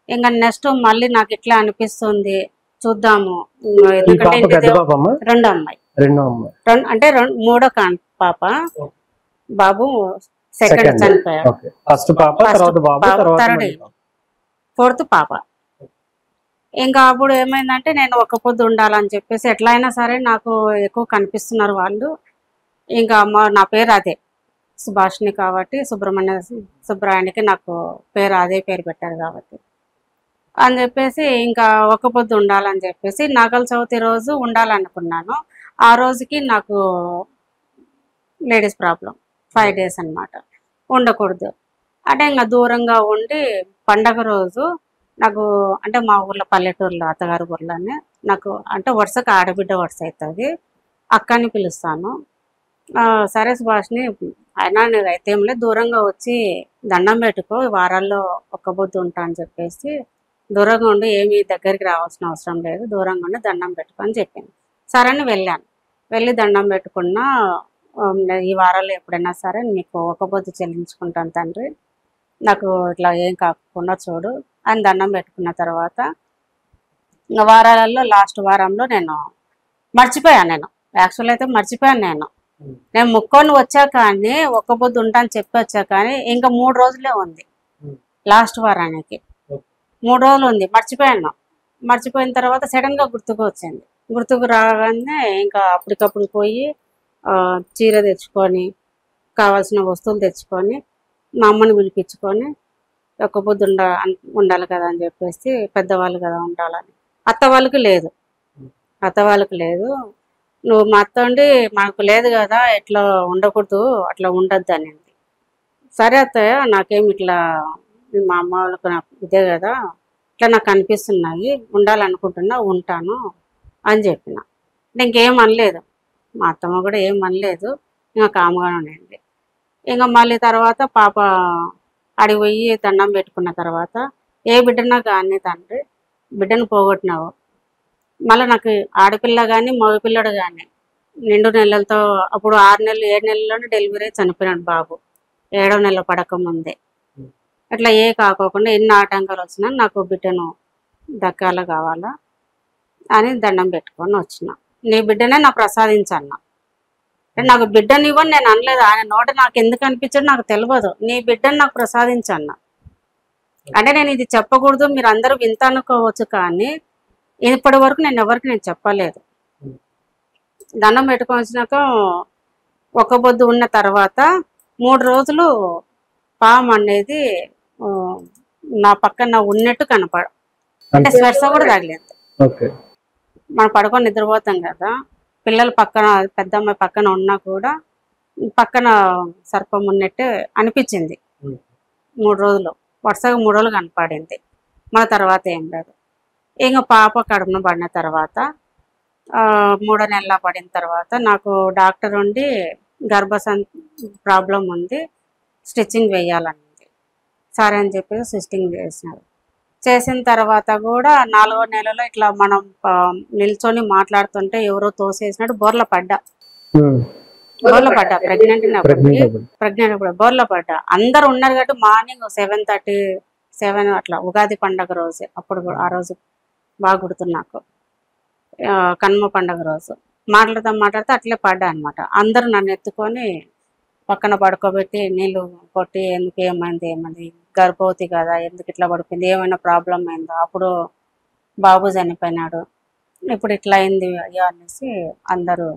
ఇంకా నెక్స్ట్ మళ్ళీ నాకు ఇట్లా అనిపిస్తుంది, చూద్దాము. ఎందుకంటే రెండో అమ్మాయి, అంటే మూడో పాప. బాబు సెకండ్ చనిపోయాడు. థర్డ్, ఫోర్త్ పాప. ఇంకా అప్పుడు ఏమైందంటే నేను ఒక్క పొద్దు ఉండాలని చెప్పేసి ఎట్లయినా సరే నాకు ఎక్కువ కనిపిస్తున్నారు వాళ్ళు. ఇంకా నా పేరు అదే సుభాషిణి కాబట్టి సుబ్రహ్మణ్యానికి నాకు పేరు అదే పేరు పెట్టారు కాబట్టి అని చెప్పేసి ఇంకా ఒక్క పొద్దు ఉండాలని చెప్పేసి నాగల చవితి రోజు ఉండాలనుకున్నాను. ఆ రోజుకి నాకు లేడీస్ ప్రాబ్లం 5 days అనమాట, ఉండకూడదు. అంటే ఇంకా దూరంగా ఉండి పండగ రోజు నాకు, అంటే మా ఊర్లో పల్లెటూరులో అత్తగారి ఊర్లోనే నాకు, అంటే వరుసకు ఆడబిడ్డ వరుస అవుతుంది, అక్కని పిలుస్తాను. సరే సుభాష్ని, అయినా నీదైతే ఏం లేదు, దూరంగా వచ్చి దండం పెట్టుకో, వారాల్లో ఒక్క పొద్దు ఉంటా అని చెప్పేసి దూరంగా ఉండి ఏమీ దగ్గరికి రావాల్సిన అవసరం లేదు, దూరంగా ఉండి దండం పెట్టుకో అని చెప్పింది. సరే అని వెళ్ళాను. వెళ్ళి దండం పెట్టుకున్నా, ఈ వారాల్లో ఎప్పుడైనా సరే నీకు ఒక్క పొద్దు చెల్లించుకుంటాను తండ్రి, నాకు ఇట్లా ఏం కాకుండా చూడు అని దండం పెట్టుకున్న తర్వాత ఇంకా వారాలలో లాస్ట్ వారంలో నేను మర్చిపోయాను. నేను యాక్చువల్ అయితే మర్చిపోయాను. నేను ముక్కొని వచ్చా కానీ ఒక్క పొద్దు ఉంటాను చెప్పి వచ్చా కానీ ఇంకా 3 రోజులే ఉంది లాస్ట్ వారానికి. 3 రోజులు ఉంది, మర్చిపోయాను. మర్చిపోయిన తర్వాత సడన్గా గుర్తుకు వచ్చింది. గుర్తుకు రాగానే ఇంకా అప్పటికప్పుడు పోయి చీర తెచ్చుకొని కావాల్సిన వస్తువులు తెచ్చుకొని మా అమ్మని పిలిపించుకొని ఒక్క పొద్దు ఉండాలి కదా అని చెప్పేసి, పెద్దవాళ్ళు కదా ఉండాలని. అత్త వాళ్ళకి లేదు, నువ్వు మా అత్త ఉండి మనకు లేదు కదా, ఎట్లా ఉండకూడదు, అట్లా ఉండద్దు అనింది. సరే అత్తయ్య, నాకేమి ఇట్లా మా అమ్మ వాళ్ళకి నాకు ఇదే కదా, ఇట్లా నాకు అనిపిస్తున్నాయి, ఉండాలనుకుంటున్నా, ఉంటాను అని చెప్పిన. ఇంకేం అనలేదు, మా అత్తమ్మ కూడా ఏం అనలేదు, ఇంకా కాముగానే ఉండింది. ఇంకా మళ్ళీ తర్వాత పాప అడిగిపోయి దండం పెట్టుకున్న తర్వాత, ఏ బిడ్డనా కానీ తండ్రి, బిడ్డను పోగొట్టినావు, మళ్ళీ నాకు ఆడపిల్ల కానీ మగపిల్లడు కానీ నిండు నెలలతో, అప్పుడు 6 నెలలు 7 నెలల్లోనే డెలివరీ చనిపోయినాడు బాబు, 7వ నెల పడక ముందే. అట్లా ఏ కాకోకుండా ఎన్ని ఆటంకాలు వచ్చినా నాకు బిడ్డను దక్కాల కావాలా అని దండం పెట్టుకొని వచ్చిన. నీ బిడ్డనే నాకు ప్రసాదించన్నా, నాకు బిడ్డని ఇవ్వని నేను అనలేదు. ఆయన నోట నాకు ఎందుకు అనిపించాడు నాకు తెలియదు, నీ బిడ్డను నాకు ప్రసాదించన్నా. అంటే నేను ఇది చెప్పకూడదు, మీరు అందరూ వింత అనుకోవచ్చు, కానీ ఇప్పటి వరకు నేను ఎవరికి నేను చెప్పలేదు. దండం పెట్టుకొని వచ్చినాక ఒక్క పొద్దు ఉన్న తర్వాత 3 రోజులు పాము అనేది నా పక్కన ఉన్నట్టు కనపడ, అంటే స్పర్శ కూడా తగిలేదు. మనం పడుకొని నిద్రపోతాం కదా, పిల్లలు పక్కన, పెద్ద అమ్మాయి పక్కన ఉన్నా కూడా పక్కన సర్పం ఉన్నట్టు అనిపించింది. 3 రోజులు వరుసగా 3 రోజులు కనపడింది. మన తర్వాత ఏం లేదు. ఇంకా పాప కడుపున పడిన తర్వాత 3వ నెల పడిన తర్వాత నాకు డాక్టర్ ఉండి ప్రాబ్లం ఉంది, స్టిచ్చింగ్ వేయాలనింది. సరే అని చెప్పి స్టిచ్చింగ్ చేసిన తర్వాత కూడా 4వ నెలలో ఇట్లా మనం నిల్చొని మాట్లాడుతుంటే ఎవరో తోసేసినట్టు బోర్ల పడ్డా. ప్రెగ్నెంట్ అప్పుడు బోర్ల పడ్డా. అందరు ఉన్నారు కాబట్టి మార్నింగ్ 7:30 7 అట్లా ఉగాది పండగ రోజు, అప్పుడు ఆ రోజు బాగా గుర్తు నాకు, కనుమ పండగ రోజు మాట్లాడుతూ అట్లే పడ్డా అనమాట. అందరూ నన్ను ఎత్తుకొని పక్కన పడుకోబెట్టి నీళ్ళు కొట్టి, ఎందుకు ఏమైంది, గర్భవతి కదా, ఎందుకు ఇట్లా పడుకుంది, ఏమైనా ప్రాబ్లం అయిందో, అప్పుడు బాబు చనిపోయినాడు, ఇప్పుడు ఇట్లా అయింది అయ్యో అనేసి అందరూ